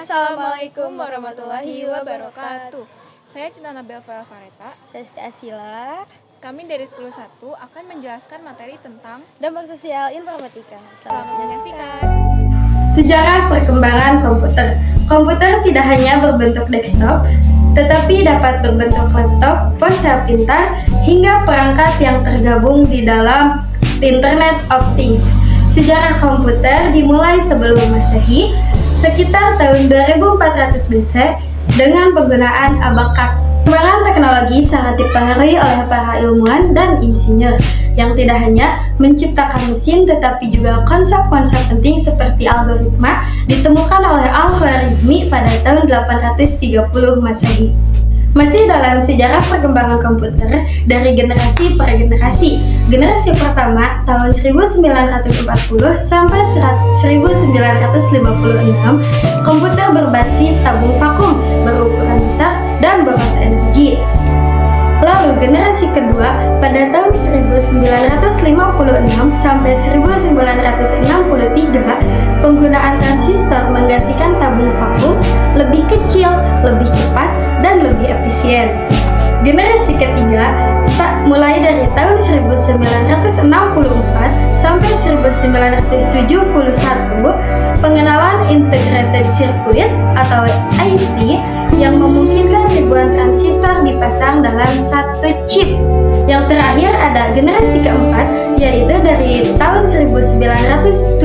Assalamualaikum warahmatullahi wabarakatuh. Saya Cinta Nabel Fareta. Saya Siti Asila. Kami dari 10.1 akan menjelaskan materi tentang dampak sosial informatika. Selamat menyaksikan. Sejarah perkembangan komputer. Komputer tidak hanya berbentuk desktop, tetapi dapat berbentuk laptop, ponsel pintar, hingga perangkat yang tergabung di dalam Internet of Things. Sejarah komputer dimulai sebelum Masehi, sekitar tahun 2400 BC dengan penggunaan abakar. Perkembangan teknologi sangat dipengaruhi oleh para ilmuwan dan insinyur yang tidak hanya menciptakan mesin tetapi juga konsep-konsep penting seperti algoritma ditemukan oleh Al-Khwarizmi pada tahun 830 Masehi. Masih dalam sejarah perkembangan komputer dari generasi per generasi. Generasi pertama tahun 1940 sampai 1956, komputer berbasis tabung vakum berukuran besar dan boros energi. Lalu generasi kedua pada tahun 1956 sampai 1963, penggunaan transistor menggantikan tabung vakum lebih kecil, lebih cepat, dan lebih efisien. Generasi ketiga mulai dari tahun 1964 sampai 1971, pengenalan integrated circuit atau IC yang memungkinkan ribuan transistor dipasang dalam satu chip. Yang terakhir ada generasi keempat, yaitu dari tahun 1971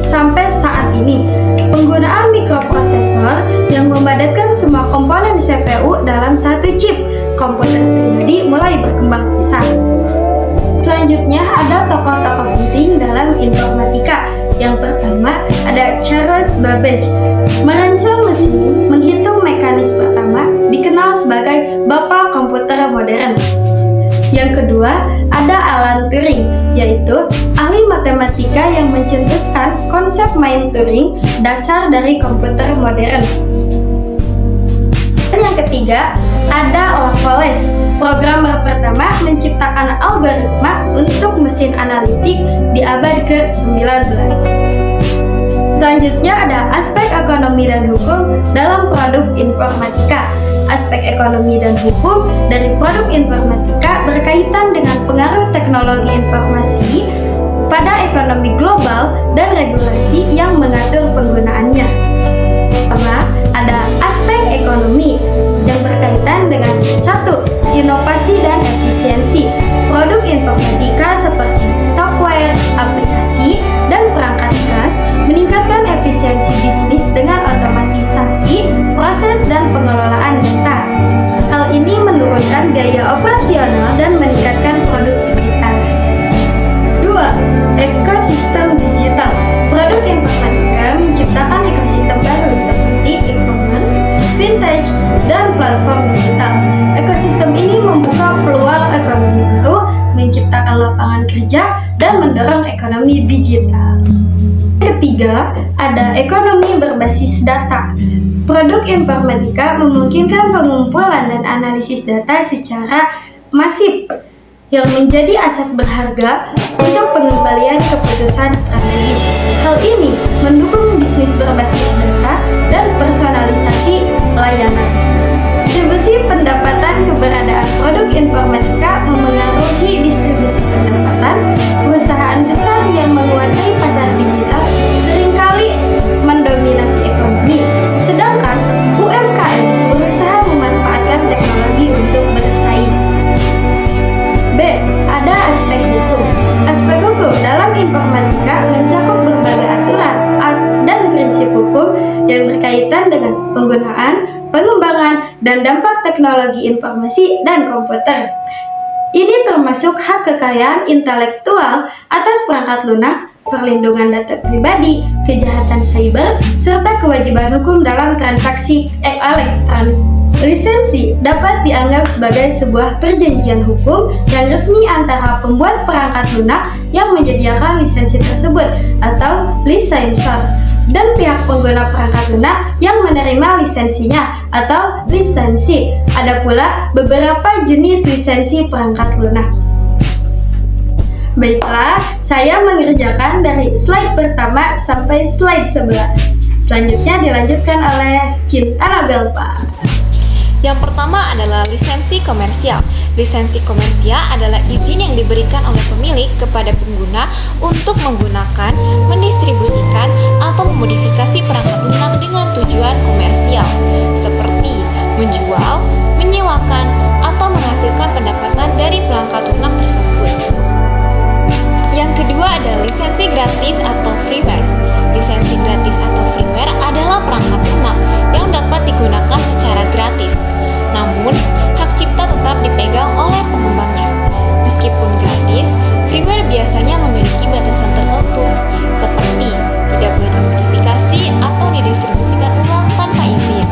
sampai saat ini. Penggunaan mikroprosesor yang memadatkan semua komponen CPU dalam satu chip. Komputer pribadi mulai berkembang pesat. Selanjutnya ada tokoh-tokoh penting dalam informatika. Yang pertama ada Charles Babbage, merancang mesin menghitung mekanis pertama, dikenal sebagai Bapak Komputer Modern. Yang kedua ada Alan Turing, yaitu ahli matematika yang mencetuskan konsep main Turing, dasar dari komputer modern. Dan yang ketiga ada Olaf Wallace, programmer pertama menciptakan algoritma untuk mesin analitik di abad ke-19. Selanjutnya ada aspek ekonomi dan hukum dalam produk informatika. Aspek ekonomi dan hukum dari produk informatika berkaitan dengan pengaruh teknologi informasi pada ekonomi global dan regulasi yang mengatur penggunaannya. Pertama, ada aspek ekonomi yang berkaitan dengan 1. Inovasi dan efisiensi. Produk informatika seperti software, aplikasi, dan perangkat keras meningkatkan efisiensi bisnis dengan otomatisasi proses dan pengelolaan data. Hal ini menurunkan biaya operasional dan meningkatkan produktivitas. 2. Ekosistem digital. Produk informatika menciptakan ekosistem baru seperti e-commerce, vintage, dan platform digital. Ekosistem ini membuka peluang ekonomi baru, menciptakan lapangan kerja, dan mendorong ekonomi digital. Ketiga, ada ekonomi berbasis data. Produk informatika memungkinkan pengumpulan dan analisis data secara masif yang menjadi aset berharga untuk pengembalian keputusan strategis. Hal ini mendukung bisnis berbasis data dan personalisasi pelayanan. Distribusi pendapatan. Keberadaan produk informatika memengaruhi distribusi pendapatan. Perusahaan besar yang menguasai pasar digital seringkali mendominasi ekonomi, sedangkan UMKM berusaha memanfaatkan teknologi untuk bersaing. B. Ada aspek hukum. Aspek hukum dalam informatika mencakup berbagai aturan dan prinsip hukum yang berkaitan dengan penggunaan, pengembangan, dan dampak teknologi informasi dan komputer. Ini termasuk hak kekayaan intelektual atas perangkat lunak, perlindungan data pribadi, kejahatan cyber, serta kewajiban hukum dalam transaksi elektronik. Lisensi dapat dianggap sebagai sebuah perjanjian hukum yang resmi antara pembuat perangkat lunak yang menyediakan lisensi tersebut atau licensor dan pihak pengguna perangkat lunak yang menerima lisensinya atau lisensi. Ada pula beberapa jenis lisensi perangkat lunak. Baiklah, saya mengerjakan dari slide pertama sampai slide 11. Selanjutnya dilanjutkan oleh Cinta Anabel, Pak. Yang pertama adalah lisensi komersial. Lisensi komersial adalah izin yang diberikan oleh pemilik kepada pengguna untuk menggunakan, mendistribusikan, atau memodifikasi perangkat lunak dengan tujuan komersial, seperti menjual, menyewakan, atau menghasilkan pendapatan dari perangkat lunak tersebut. Yang kedua adalah lisensi gratis atau freeware. Lisensi gratis atau freeware adalah perangkat lunak yang dapat digunakan secara gratis. Namun, hak cipta tetap dipegang oleh pengembangnya. Meskipun gratis, freeware biasanya memiliki batasan tertentu, seperti tidak boleh dimodifikasi atau didistribusikan ulang tanpa izin.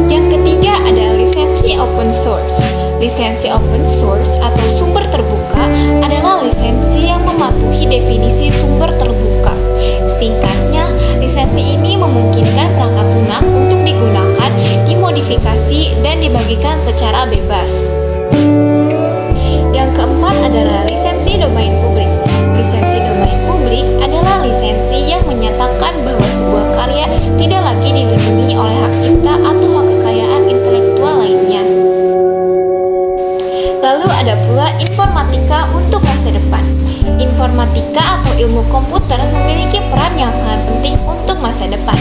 Yang ketiga adalah lisensi open source. Lisensi open source atau sumber terbuka adalah lisensi yang mematuhi definisi sumber terbuka. Singkatnya, lisensi ini memungkinkan perangkat lunak untuk digunakan, dimodifikasi, dan dibagikan secara bebas. Yang keempat adalah lisensi domain publik. Lisensi domain publik adalah lisensi yang menyatakan bahwa sebuah karya tidak lagi dilindungi oleh hak cipta atau hak kekayaan intelektual lainnya. Lalu ada pula informatika untuk masa depan. Informatika atau ilmu komputer memiliki peran yang sangat penting untuk masa depan.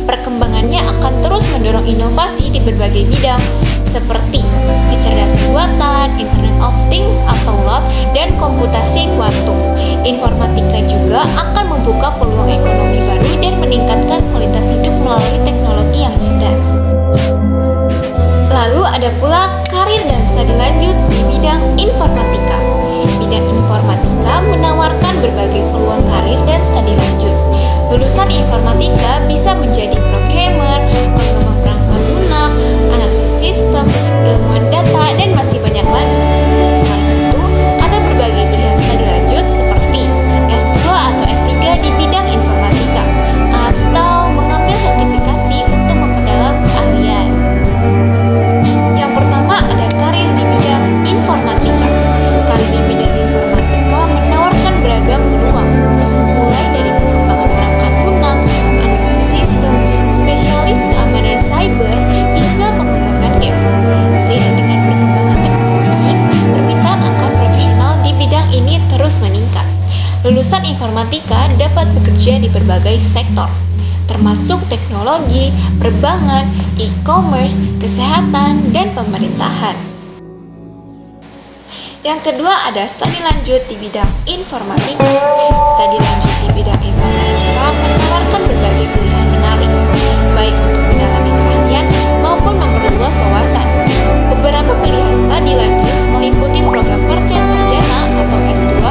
Perkembangannya akan terus mendorong inovasi di berbagai bidang, seperti kecerdasan buatan, Internet of Things atau IoT, dan komputasi kuantum. Informatika juga akan membuka peluang ekonomi baru dan meningkatkan kualitas hidup melalui teknologi yang cerdas. Lalu ada pula karir dan studi lanjut di bidang informatika. Bidang informatika menawarkan berbagai peluang karir dan studi lanjut. Lulusan informatika bisa menjadi programmer, pengembang perangkat lunak, analisis sistem, ilmuwan data, dan masih banyak lagi. Selain itu, ada berbagai pilihan studi lanjut seperti S2 atau S3 di bidang informatika, atau mengambil sertifikasi untuk memperdalam keahlian. Yang pertama ada karir di bidang informatika. Karir di bidang informatika menawarkan beragam peluang, mulai dari pengembangan perangkat lunak, analisis sistem, spesialis keamanan cyber, hingga pengembangan game. Seiring dengan perkembangan teknologi, permintaan akan profesional di bidang ini terus meningkat. Lulusan informatika dapat bekerja di berbagai sektor, termasuk teknologi, perbankan, e-commerce, kesehatan, dan pemerintahan. Yang kedua ada studi lanjut di bidang informatika. Studi lanjut di bidang informatika menawarkan berbagai pilihan menarik, baik untuk mendalami keahlian maupun memperluas wawasan. Beberapa pilihan studi lanjut meliputi program sarjana atau S2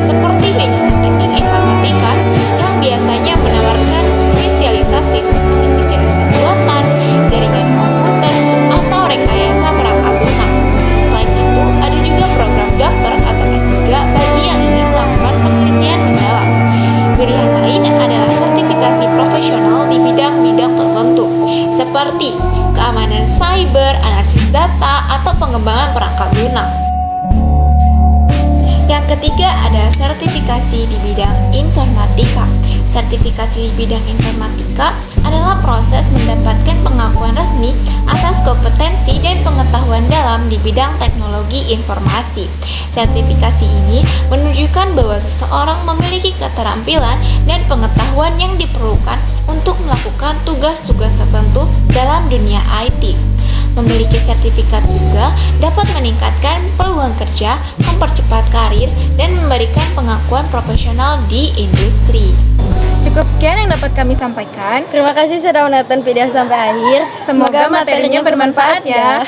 seperti Magister Teknik Informatika yang biasanya menawarkan spesialisasi seperti kecerdasan buatan, jaringan komputer, atau rekayasa perangkat lunak. Selain itu, ada juga program dokter atau S3 bagi yang ingin melakukan penelitian mendalam. Pilihan lain adalah sertifikasi profesional di bidang-bidang tertentu, seperti keamanan cyber, analisis data, atau pengembangan perangkat lunak. Yang ketiga ada sertifikasi di bidang informatika. Sertifikasi di bidang informatika adalah proses mendapatkan pengakuan resmi atas kompetensi dan pengetahuan dalam di bidang teknologi informasi. Sertifikasi ini menunjukkan bahwa seseorang memiliki keterampilan dan pengetahuan yang diperlukan untuk melakukan tugas-tugas tertentu dalam dunia IT. Memiliki sertifikat juga dapat meningkatkan peluang kerja, mempercepat karir, dan memberikan pengakuan profesional di industri. Cukup sekian yang dapat kami sampaikan. Terima kasih sudah menonton video sampai akhir. Semoga materinya bermanfaat ya.